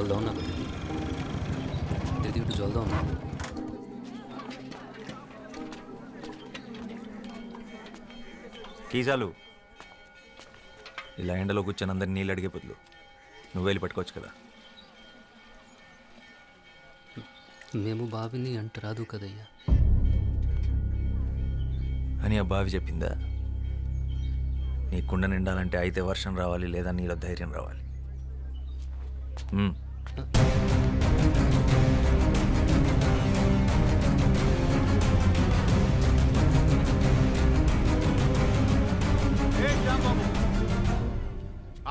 জল দাও না দিদি, দিদি একটু জল দাও না। కీ చాలు. ఇలా ఎండలో కూర్చొని అందరినీ నీళ్ళు అడిగే బదులు నువ్వు వెళ్ళి పట్టుకోవచ్చు కదా. మేము బావిని అంట రాదు కదయ్యా అని ఆ బావి చెప్పిందా? నీ కుండ నిండాలంటే అయితే వర్షం రావాలి, లేదా నీలో ధైర్యం రావాలి.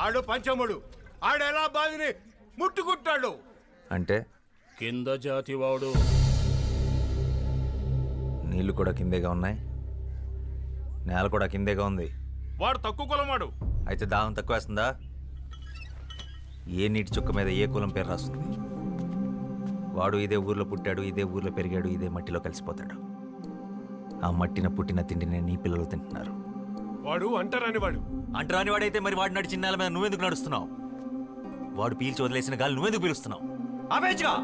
ఆడు పంచముడు, ఆడెలా బావిని ముట్టుకుంటాడు అంటే కింద జాతివాడు. నీళ్లు కూడా కిందేగా ఉన్నాయి, నేల కూడా కిందేగా ఉంది. వాడు తక్కువ కులమాడు. అయితే దాహం తక్కువ వేస్తుందా? ఏ నీటి చుక్క మీద ఏ కులం పేరు రాస్తుంది? వాడు ఇదే ఊర్లో పుట్టాడు, ఇదే ఊర్లో పెరిగాడు, ఇదే మట్టిలో కలిసిపోతాడు. ఆ మట్టిన పుట్టిన తిండిని నీ పిల్లలు తింటున్నారు. వాడు అంటరాని వాడు. అంటరాని వాడైతే మరి వాడు నడిచిన నేల మీద నువ్వెందుకు నడుస్తున్నావు? వాడు పీల్చి వదిలేసిన గాలి నువ్వెందుకు పీలుస్తున్నావు? ఆపేచ్చుగా.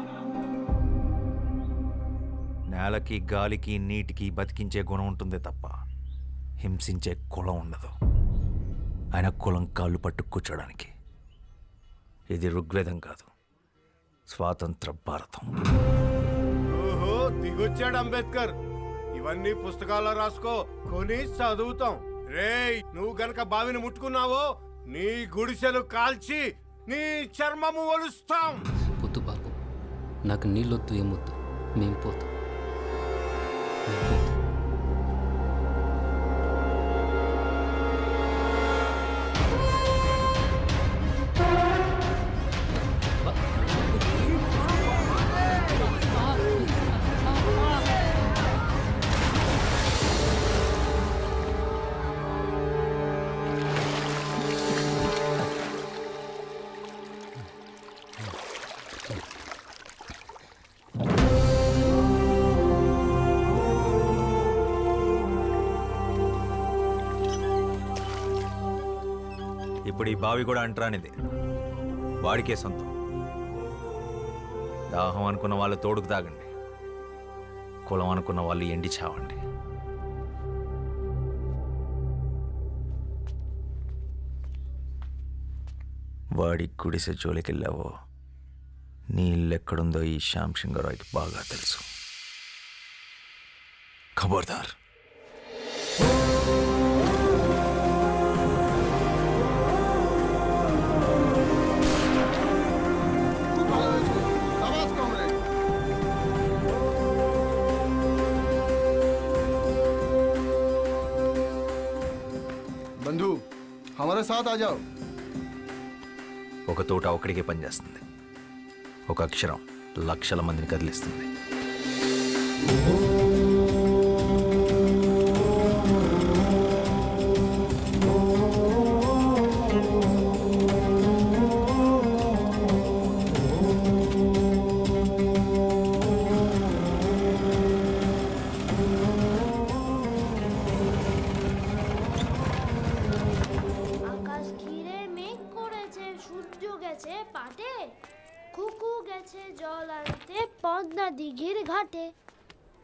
నేలకి గాలికి నీటికి బతికించే గుణం ఉంటుందే తప్ప హింసించే కులం ఉండదు. ఆయన కులం కాళ్ళు పట్టు కూర్చోడానికి. ఇది ఋగ్వేదం కాదు, స్వాతంత్ర భారతం. ఓహో, దిగొచ్చాడు అంబేద్కర్. ఇవన్నీ పుస్తకాల్లో రాసుకో, కొని చదువుతాం. రేయ్, నువ్వు గనక బావిని ముట్టుకున్నావో నీ గుడిసెలు కాల్చి నీ చర్మము ఒలుస్తాం. పొద్దు బాబు, నాకు నీళ్ళొద్దు ఏమొద్దు, మేం పోతాం. ఇప్పుడు ఈ బావి కూడా అంటరానిది, వాడికే సొంతం. దాహం అనుకున్న వాళ్ళు తోడుకు తాగండి, కులం అనుకున్న వాళ్ళు ఎండి చావండి. వాడి గుడిసె జోలికెళ్ళావో నీ ఇల్లు ఎక్కడుందో ఈ శ్యామ్ సింగరాయ్కి బాగా తెలుసు. ఖబర్దార్. बंधु हमारे साथ आ जाओ. ఒక తోట ఒక్కడికే పనిచేస్తుంది, ఒక అక్షరం లక్షల మందిని కదిలిస్తుంది. পদ্মা দিঘির ঘাটে।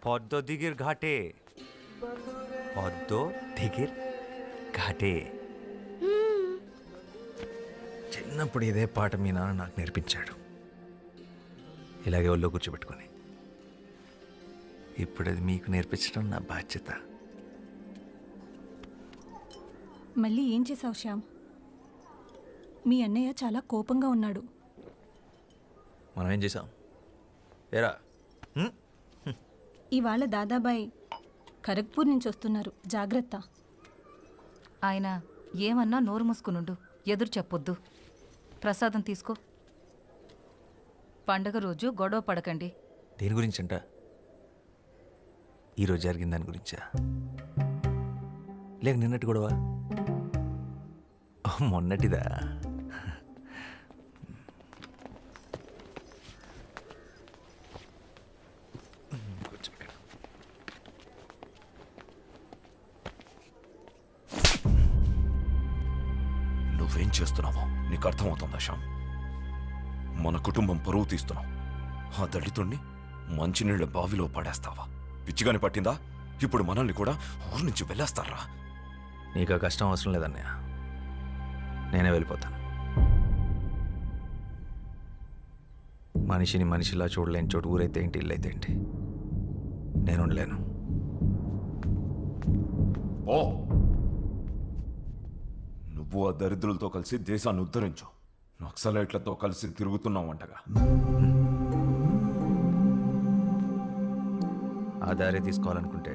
পদ্ম দিঘির ঘাটে, পদ্ম দিঘির ఘాటే. చిన్నప్పుడు ఇదే పాట మీ నాన్న నాకు నేర్పించాడు, ఇలాగే ఒళ్ళో కూర్చోబెట్టుకొని. ఇప్పుడు అది మీకు నేర్పించడం నా బాధ్యత. మళ్ళీ ఏం చేసావు శ్యామ్? మీ అన్నయ్య చాలా కోపంగా ఉన్నాడు. మనం ఏం చేసాం? ఏరా, ఇవాళ దాదాబాయ్ ఖరగ్పూర్ నుంచి వస్తున్నారు, జాగ్రత్త. ఆయన ఏమన్నా నోరు మూసుకునుండు, ఎదురు చెప్పొద్దు. ప్రసాదం తీసుకో. పండగ రోజు గొడవ పడకండి. దేని గురించంట? ఈరోజు జరిగిన దాని గురించా, లేక నిన్నటి గొడవ? మొన్నటిదా? నువ్వేం చేస్తున్నావో నీకు అర్థమవుతుందా శ్యామ్? మన కుటుంబం పరువు తీస్తున్నావు. ఆ దళితుణ్ణి మంచినీళ్ళ బావిలో పడేస్తావా? పిచ్చిగాని పట్టిందా? ఇప్పుడు మనల్ని కూడా ఊరి నుంచి వెళ్ళేస్తారా? నీకు ఆ కష్టం అవసరం లేదన్నయ్య, నేనే వెళ్ళిపోతాను. మనిషిని మనిషిలా చూడలేని చోటు ఊరైతే ఏంటి, ఇల్లైతే ఏంటి, నేను ఉండలేను. ఓ నువ్వు ఆ దరిద్రులతో కలిసి దేశాన్ని ఉద్ధరించు. నక్సలైట్లతో కలిసి తిరుగుతున్నావంటగా. ఆ దారి తీసుకోవాలనుకుంటే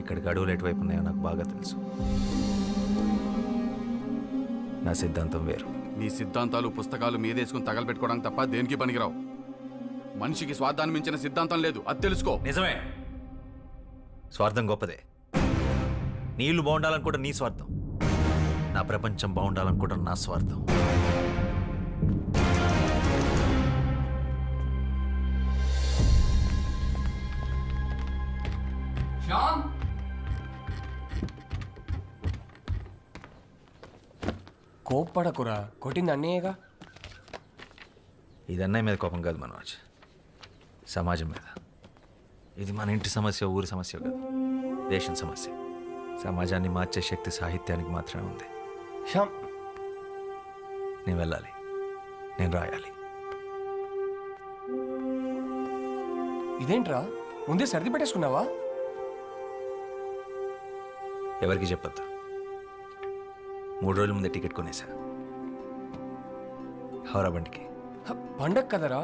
ఇక్కడికి అడుగులు ఎటువైపు ఉన్నాయో నాకు బాగా తెలుసు. నా సిద్ధాంతం వేరు. నీ సిద్ధాంతాలు పుస్తకాలు మీదేసుకుని తగలబెట్టుకోవడానికి తప్ప దేనికి పనికిరావు. మనిషికి స్వార్థాన్ని మించిన సిద్ధాంతం లేదు, అది తెలుసుకో. నిజమే, స్వార్థం గొప్పదే. నీళ్లు బాగుండాలనుకోవడం నీ స్వార్థం, నా ప్రపంచం బాగుండాలనుకోవడం నా స్వార్థం. కోప్పడకురా, కొట్టింది అన్నయ్యగా. ఇది అన్నయ్య మీద కోపం కాదు మనోజ్, సమాజం మీద. ఇది మన ఇంటి సమస్య, ఊరి సమస్య కాదు, దేశం సమస్య. సమాజాన్ని మార్చే శక్తి సాహిత్యానికి మాత్రమే ఉంది. శ్యామ్, నేను వెళ్ళాలి, నేను రాయాలి. ఇదేంట్రా ముందే సర్ది పెట్టేసుకున్నావా? ఎవరికి చెప్పొద్దు. 3 రోజుల ముందే టికెట్ కొనేసా హౌరా బండికి. పండగ కదరా,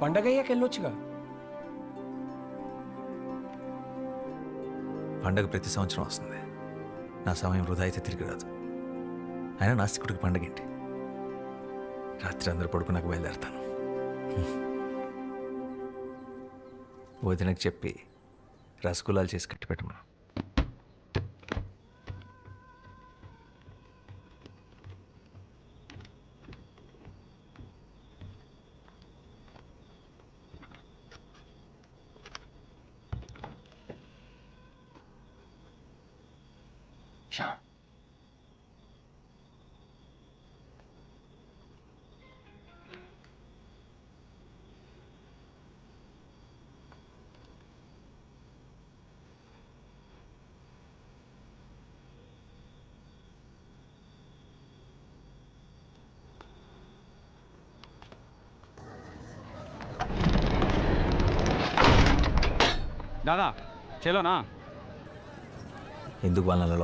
పండగ అయ్యాక వెళ్ళొచ్చుగా. పండగ ప్రతి సంవత్సరం వస్తుంది, నా సమయం వృధా అయితే తిరిగి రాదు. అయినా నాస్తికుడికి పండగ ఏంటి? రాత్రి అందరూ పడుకున్నాక బయలుదేరతాను. వదినకు చెప్పి రసగుల్లాలు చేసి కట్టి పెట్టమా. శ్యామ్, దాదా చలోనా? ఎందుకు వాళ్ళ